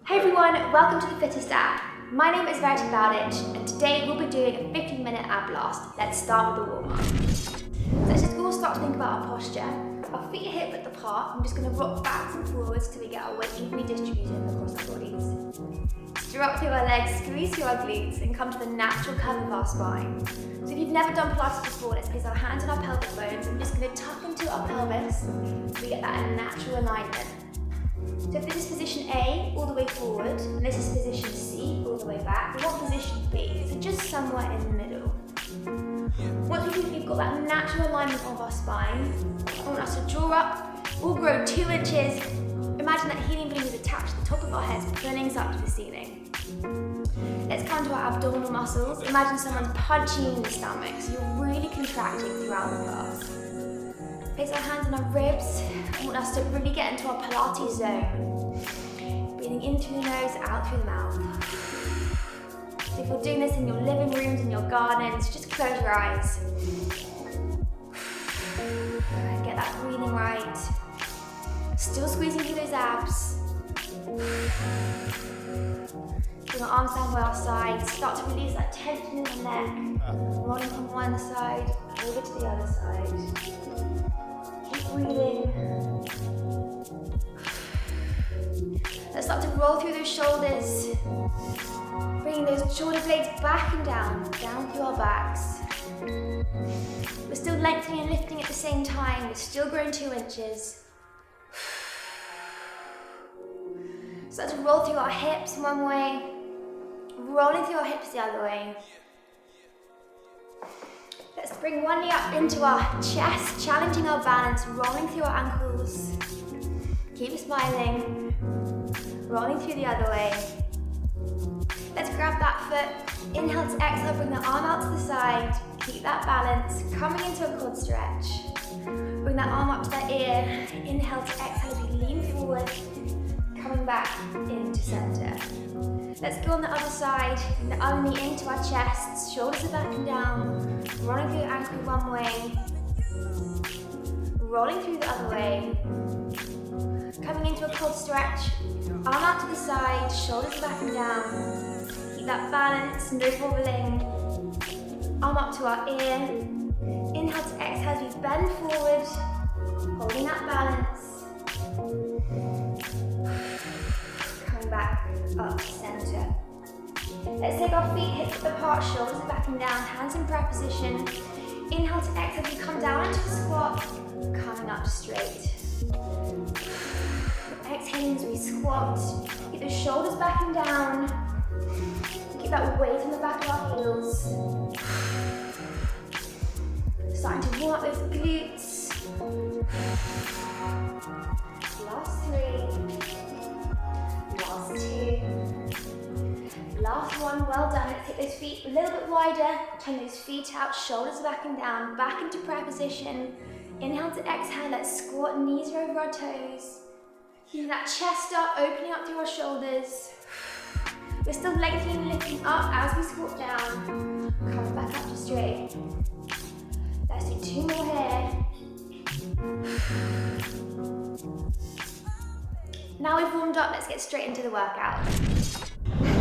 Hey everyone, welcome to the Fittest Ab. My name is Pilates and today we'll be doing a 15-minute ab blast. Let's start with the warm-up. So let's just all start to think about our posture. Our feet are hip width apart. I'm just going to rock backwards and forwards till we get our weight evenly distributed across our bodies. Drop through our legs, squeeze through our glutes and come to the natural curve of our spine. So if you've never done Pilates before, let's place our hands on our pelvic bones. I'm just going to tuck into our pelvis so we get that natural alignment. So if this is position A, all the way forward, and this is position C, all the way back, we want position B, so just somewhere in the middle. Once we've got that natural alignment of our spine, I want us to draw up, we'll grow 2 inches. Imagine that helium balloon is attached to the top of our heads, pulling us up to the ceiling. Let's come to our abdominal muscles. Imagine someone's punching you in the stomach, so you're really contracting throughout the calves. Place our hands on our ribs. I want us to really get into our Pilates zone. Breathing in through the nose, out through the mouth. So if you're doing this in your living rooms, in your gardens, just close your eyes. Get that breathing right. Still squeezing through those abs. Bring our arms down by our sides. Start to release that tension in the neck. Rolling from one side over to the other side. Breathing. Let's start to roll through those shoulders. Bringing those shoulder blades back and down through our backs. We're still lengthening and lifting at the same time. We're still growing 2 inches. Start to roll through our hips one way, rolling through our hips the other way. Let's bring one knee up into our chest, challenging our balance, rolling through our ankles. Keep smiling, rolling through the other way. Let's grab that foot, inhale to exhale, bring the arm out to the side. Keep that balance, coming into a quad stretch. Bring that arm up to that ear, inhale to exhale as we lean forward, coming back into center. Let's go on the other side, bring the other knee into our chests, shoulders are back and down, rolling through the ankle one way, rolling through the other way, coming into a quad stretch, arm out to the side, shoulders back and down, keep that balance, no wobbling, arm up to our ear, inhale to exhale as we bend forward, holding that balance, coming back up to center. Let's take our feet hip width apart, shoulders are back and down, hands in prayer position. Inhale to exhale, we come down into a squat, coming up straight. Exhaling as we squat, keep the shoulders back and down. Keep that weight on the back of our heels. Starting to warm up those glutes. Last 3. Last 2. Last one, well done. Let's take those feet a little bit wider, turn those feet out, shoulders back and down, back into prayer position. Inhale to exhale, let's squat, knees are over our toes. Keeping that chest up, opening up through our shoulders. We're still lengthening and lifting up as we squat down. Coming back up to straight. Let's do 2 more here. Now we've warmed up, let's get straight into the workout.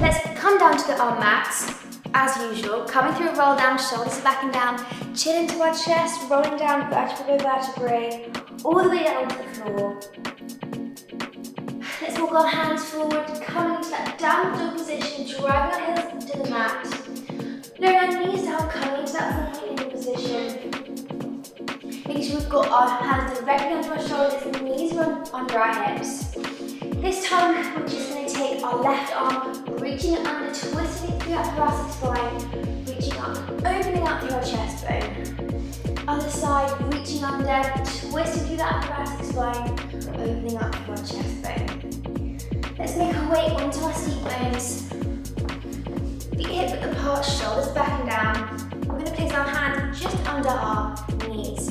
Let's come down to the arm mats, as usual, coming through a roll down, shoulders back and down, chin into our chest, rolling down vertebrae by vertebrae, all the way down to the floor. Let's walk our hands forward, coming into that downward dog position, driving our heels to the mat. Lowering our knees down, coming into that full kneeling position. Making sure we've got our hands directly under our shoulders and the knees are under our hips. This time, we're just going to take our left arm, reaching it under, twisting it through that thoracic spine, reaching up, opening up through our chest bone. Other side, reaching under, twisting through that thoracic spine, opening up through our chest bone. Let's make our way onto our seat bones. Feet hip width apart, shoulders back and down. We're going to place our hands just under our knees.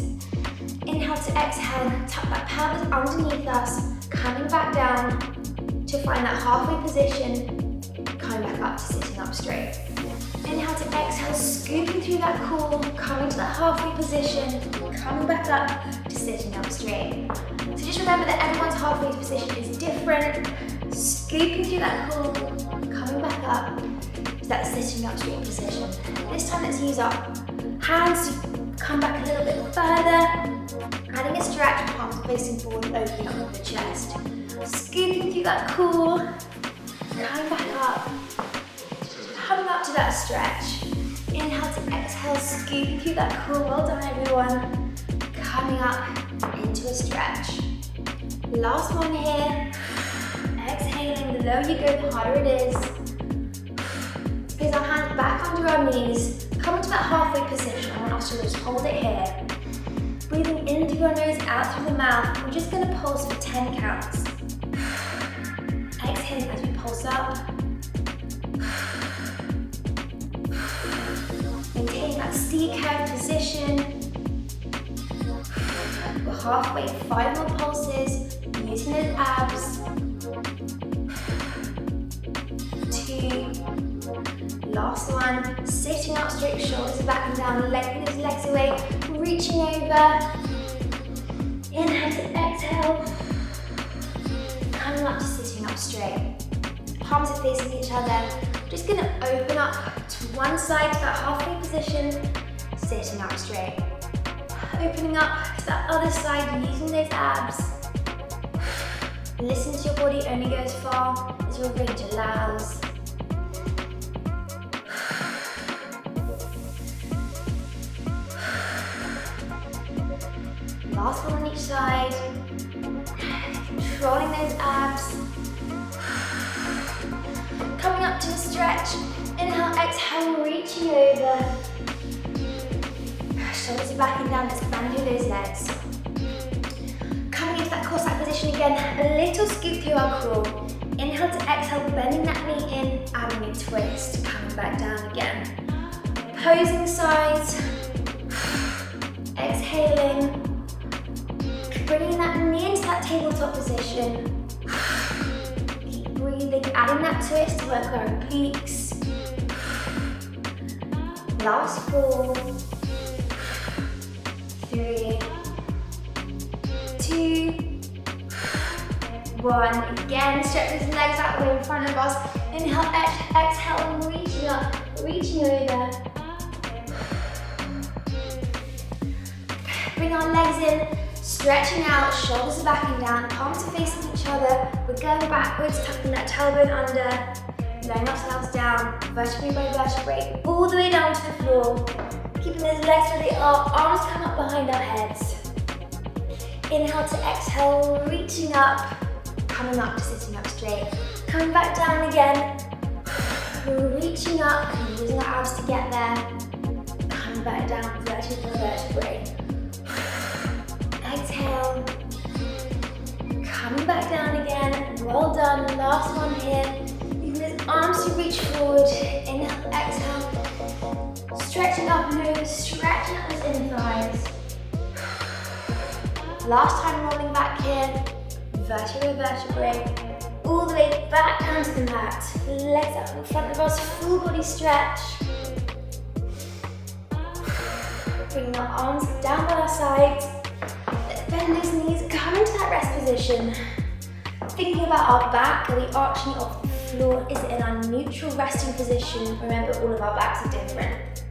Inhale to exhale, tuck that pelvis underneath us, coming back down to find that halfway position, coming back up to sitting up straight. Inhale to exhale, scooping through that core, coming to that halfway position, coming back up to sitting up straight. So just remember that everyone's halfway position is different. Scooping through that core, coming back up to that sitting up straight position. This time let's use our hands to come back a little bit further, adding a stretch, palms facing forward, opening up with the chest. Scooping through that core, coming back up, coming up to that stretch. Inhale to exhale, scooping through that core. Well done everyone. Coming up into a stretch. Last one here. Exhaling, the lower you go, the harder it is. Place our hands back under our knees. Come into that halfway position. I want us to just hold it here. Breathing in through your nose, out through the mouth. We're just going to pulse for 10 counts. Exhaling as we pulse up. Maintain that C-curve position. We're halfway, 5 more pulses. Using those abs. 2. Last one. Sitting up straight, shoulders back and down, legging those legs away, reaching over. Inhale to exhale. Coming up to sitting up straight. Palms are facing each other. Just going to open up to one side to that halfway position, sitting up straight. Opening up to that other side, using those abs. Listen to your body, only go as far as your range allows. Last one on each side. Controlling those abs. Coming up to a stretch. Inhale, exhale, reaching over. Shoulders are backing down, expand through those legs. Coming into that core-side position again, a little scoop through our core. Inhale to exhale, bending that knee in, adding a twist, coming back down again. Opposing sides. Exhaling. Bringing that knee into that tabletop position. Keep breathing, adding that twist to work our obliques. Last 4, 3, 2, 1. Again, stretch those legs out the way in front of us. Inhale, exhale, and reaching up, reaching over. Bring our legs in, stretching out, shoulders are backing down, palms are facing each other. We're going backwards, tucking that tailbone under, laying ourselves down, vertebrae by vertebrae, all the way down to the floor. Keeping those legs where they are, arms come up behind our heads. Inhale to exhale, reaching up, coming up to sitting up straight. Coming back down again, reaching up, using our abs to get there. Coming back down, vertebrae by vertebrae. Exhale, coming back down again. Well done, last one here. Using those arms to reach forward. Inhale, exhale. Stretching up and over, stretching up those inner thighs. Last time rolling back here, vertebrae, vertebrae, all the way back down to the mat. Legs out in front of us, full body stretch. Bring our arms down by our sides. Let's bend those knees, come into that rest position. Thinking about our back, are we arching off the floor? Is it in our neutral resting position? Remember, all of our backs are different.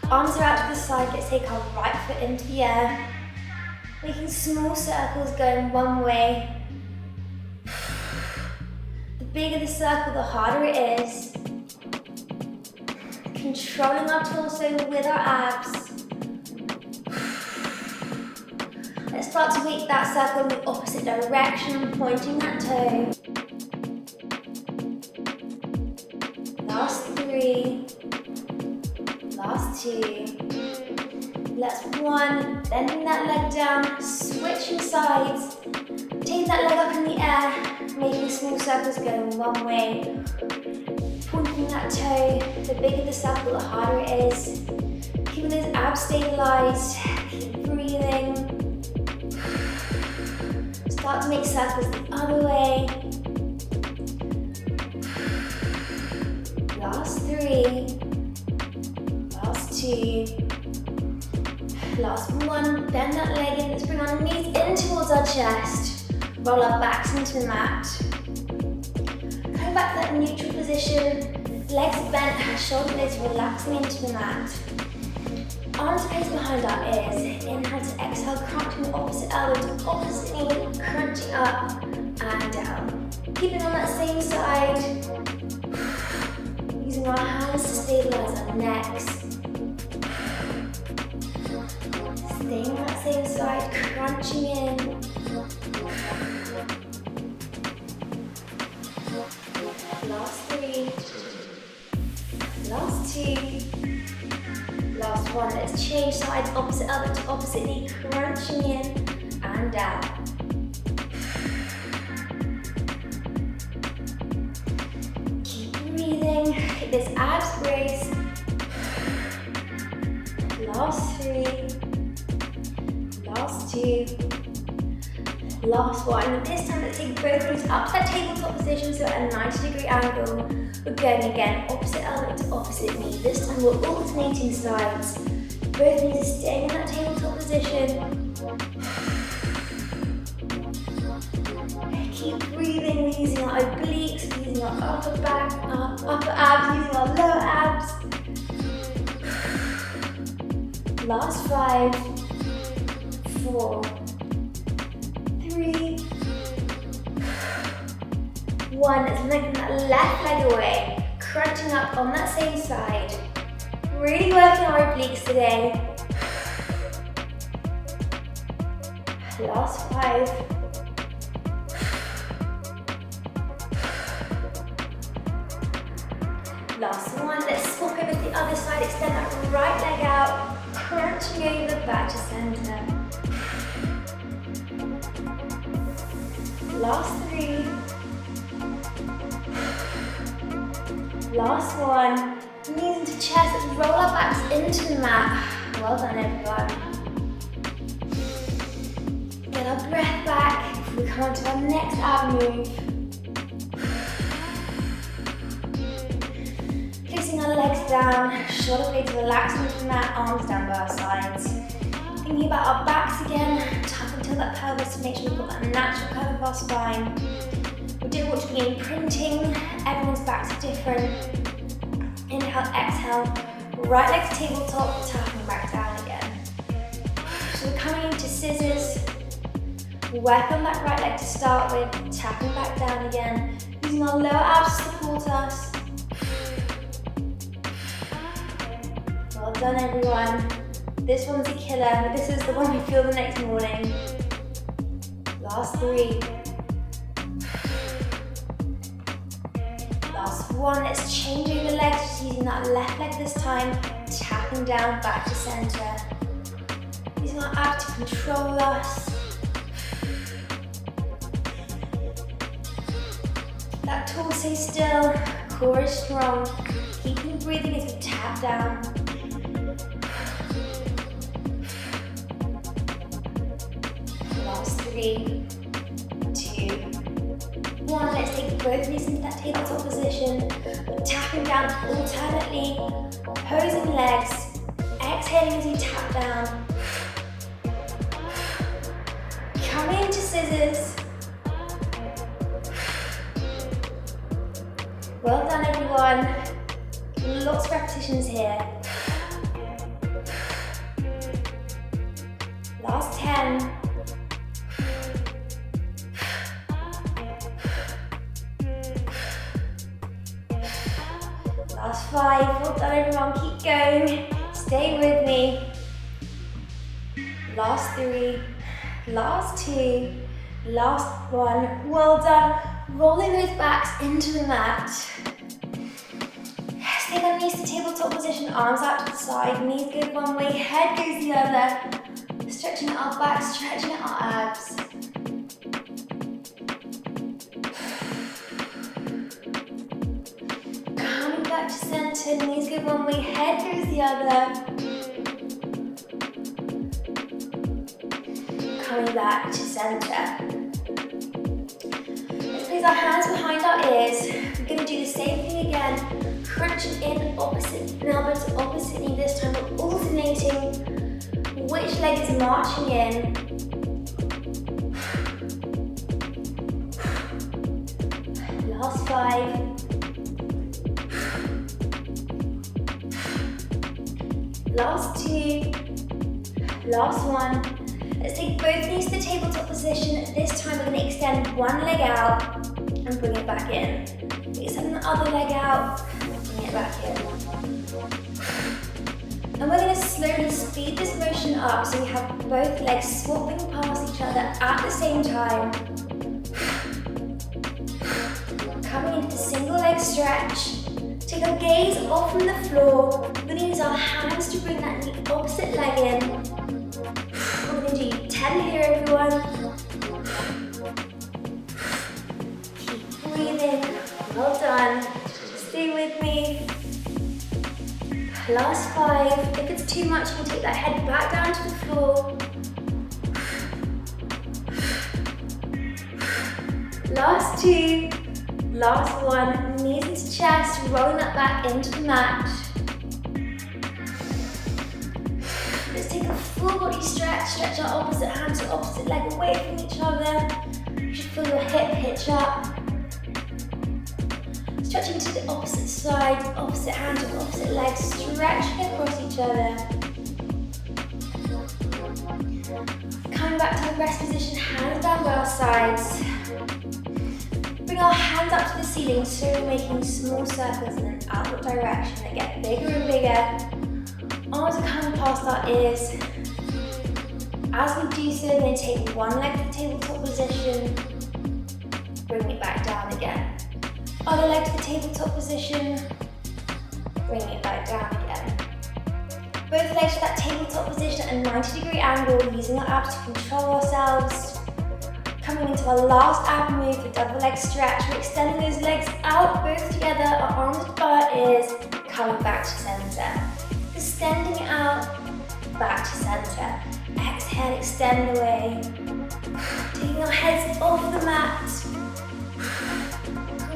Arms are out to the side, let's take our right foot into the air. Making small circles going one way. The bigger the circle, the harder it is. Controlling our torso with our abs. Let's start to make that circle in the opposite direction, pointing that toe. Last 3. Last 2. Last 1, bending that leg down, switching sides, taking that leg up in the air, making small circles going one way, pointing that toe. The bigger the circle, the harder it is. Keeping those abs stabilized, keep breathing. Start to make circles the other way. Last 3, last 2. Last 1, bend that leg in, let's bring our knees in towards our chest. Roll our backs into the mat. that neutral position, legs bent, shoulder blades relaxing into the mat. Arms placed behind our ears. Inhale to exhale, crunching the opposite elbow to opposite knee, crunching up and down. Keeping on that same side. Using our hands to stabilize our necks. Staying on that same side, crunching in. Last 3. Last 2. Last 1. Let's change sides, opposite elbow to opposite knee, crunching in and down. Keep breathing. Get this abs raise. Last 3. Last 2. Last 1. This time let's take both knees up to that tabletop position, so at a 90-degree angle. We're going again, opposite elbow to opposite knee. This time we're alternating sides. Both knees are staying in that tabletop position. Keep breathing. We're using our obliques, we're using our upper back, our upper abs, using our lower abs. Last 5, 4, 3, 1. Let's lengthen that left leg away, crunching up on that same side. Really working our obliques today. Last 5. Last 1. Let's swap over to the other side. Extend that right leg out, crunching over back to center. Last 3. Last 1. Knees into chest. Let's roll our backs into the mat. Well done, everyone. Get our breath back before we come on to our next ab move. Placing our legs down, shoulder blades relaxing into the mat, arms down by our sides. Thinking about our backs again, tuck into that pelvis to make sure we've got that natural curve of our spine. We do what to be imprinting, everyone's backs are different. Inhale, exhale, right leg to tabletop, tapping back down again. So we're coming into scissors. Work on that right leg to start with, tapping back down again, using our lower abs to support us. Well done, everyone. This one's a killer, but this is the one you feel the next morning. Last 3. Last 1. Let's change over the legs, just using that left leg this time, tapping down back to center. Using our abs to control us. That torso still, core is strong. Keeping breathing as we tap down. Last 3, 2, 1. Let's take both knees into that tabletop position. Tapping down alternately, opposing legs. Exhaling as you tap down. Coming into scissors. Well done, everyone. Lots of repetitions here. Last 10. Last 5. Well done, everyone. Keep going. Stay with me. Last 3. Last 2. Last 1. Well done. Rolling those backs into the mat. Stay that knees to tabletop position, arms out to the side, knees go one way, head goes the other. Stretching our back, stretching our abs. Coming back to center, knees go one way, head goes the other. Coming back to center. Place our hands behind our ears. We're going to do the same thing again. Crunching in opposite elbow to opposite knee. This time we're alternating which leg is marching in. Last 5. Last two. Last one. Let's take both knees to the tabletop position. This time we're going to extend one leg out and bring it back in. Extend the other leg out, bring it back in. And we're going to slowly speed this motion up so we have both legs swapping past each other at the same time. Coming into the single leg stretch. Take our gaze off from the floor. We're going to use our hands to bring that knee opposite leg in. We're going to do 10 here, everyone. Keep breathing. Well done. Stay with me. Last 5. If it's too much, you can take that head back down to the floor. Last 2. Last 1. Knees into chest, rolling that back into the mat. Let's take a full body stretch. Stretch our opposite hand to opposite leg away from each other. You should feel your hip hitch up. Stretching to the opposite side, opposite hand to opposite leg, stretching across each other. Coming back to the rest position, hands down by our sides. Bring our hands up to the ceiling, so we're making small circles in an outward direction that get bigger and bigger. Arms are coming past our ears. As we do so, we're going to take one leg to the tabletop position, bring it back down again. Other leg to the tabletop position, bring it back down again. Both legs to that tabletop position at a 90-degree angle, using our abs to control ourselves. Coming into our last ab move, the double leg stretch. We're extending those legs out, both together, our arms to our ears, coming back to center. Extending it out, back to center. Exhale, extend away. Taking our heads off the mat.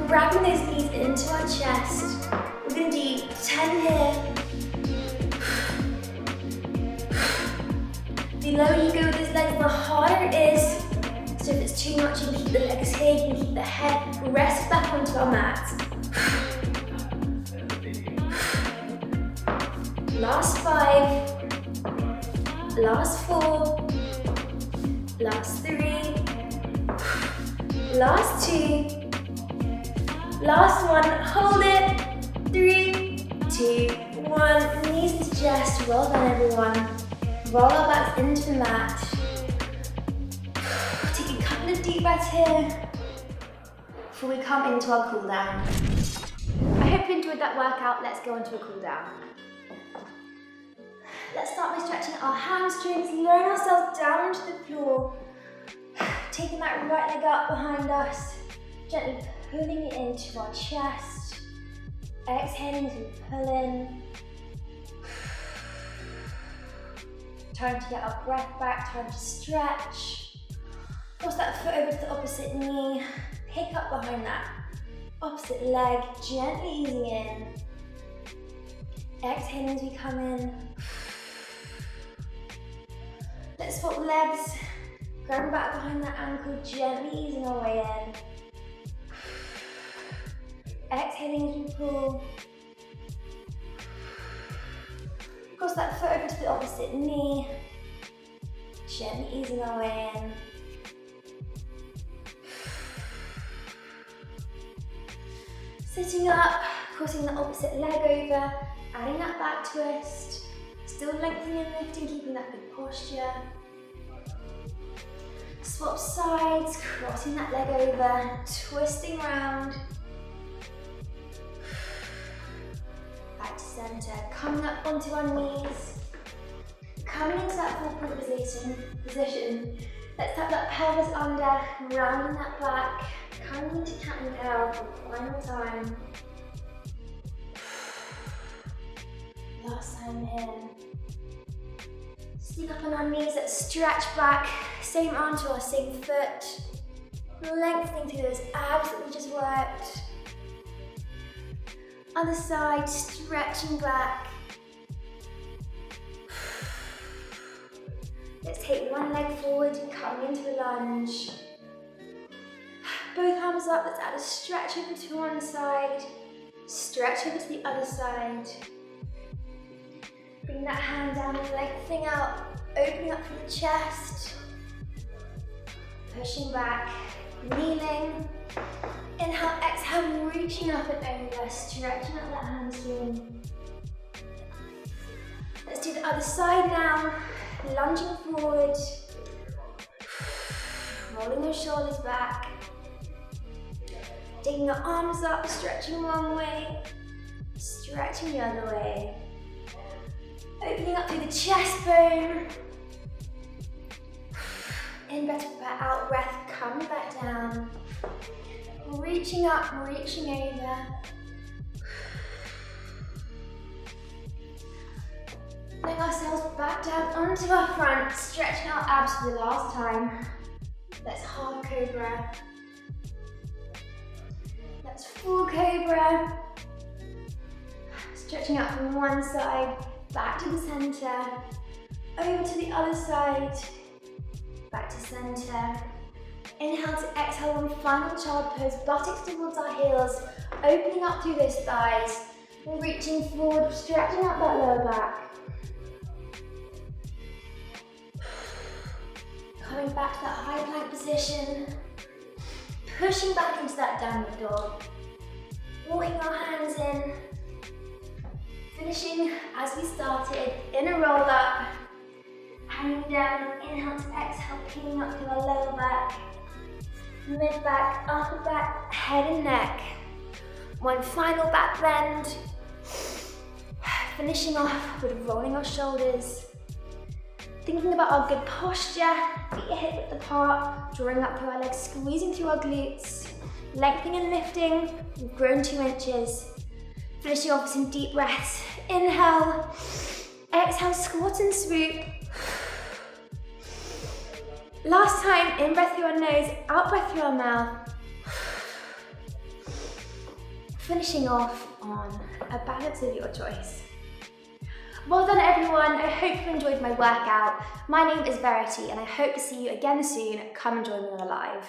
Grabbing those knees into our chest. We're going to do 10 here. The lower you go with those legs, the harder it is. So if it's too much, you can keep the legs here, you can keep the head rest back onto our mat. Last 5. Last 4. Last 3. Last 2. Last 1, hold it. 3, 2, 1. Knees into chest. Well done, everyone. Roll our backs into the mat. Take a couple of deep breaths here before we come into our cool down. I hope you enjoyed that workout. Let's go into a cool down. Let's start by stretching our hamstrings, lowering ourselves down onto the floor. Taking that right leg up behind us, gently pulling it into our chest. Exhaling as we pull in. Time to get our breath back, time to stretch. Cross that foot over to the opposite knee. Pick up behind that opposite leg, gently easing in. Exhaling as we come in. Let's swap legs. Grabbing back behind that ankle, gently easing our way in. Exhaling as we pull. Cross that foot over to the opposite knee. Gently easing our way in. Sitting up, crossing the opposite leg over, adding that back twist. Still lengthening and lifting, keeping that good posture. Swap sides, crossing that leg over, twisting round. Back to center, coming up onto our knees. Coming into that full point position. Let's tap that pelvis under, rounding that back. Coming into cat and cow for the final time. Last time in. Sneak up on our knees, let's stretch back. Same arm to our same foot. Lengthening through those abs that we just worked. Other side, stretching back. Let's take one leg forward, coming into a lunge. Both arms up, let's add a stretch over to one side. Stretch over to the other side. Bring that hand down and leg thing out, opening up through the chest. Pushing back, kneeling. Inhale, exhale, reaching up and over, stretching out that hamstring. Let's do the other side now. Lunging forward. Rolling your shoulders back. Taking your arms up, stretching one way, stretching the other way. Opening up through the chest bone. In breath, out breath, coming back down. Reaching up, reaching over. Bring ourselves back down onto our front, stretching our abs for the last time. Let's half cobra. Let's full cobra. Stretching out from one side, back to the center, over to the other side, back to center. Inhale to exhale, one final child pose, buttocks towards our heels, opening up through those thighs, reaching forward, stretching out that lower back. Coming back to that high plank position, pushing back into that downward dog, walking our hands in, finishing as we started in a roll up, hanging down, inhale to exhale, peeling up through our lower back, mid back, upper back, head and neck. One final back bend, finishing off with rolling our shoulders. Thinking about our good posture, feet hip width apart, drawing up through our legs, squeezing through our glutes, lengthening and lifting. We've grown 2 inches. Finishing off with some deep breaths. Inhale, exhale, squat and swoop. Last time, in breath through our nose, out breath through our mouth. Finishing off on a balance of your choice. Well done everyone, I hope you enjoyed my workout. My name is Verity and I hope to see you again soon. Come and join me on a live.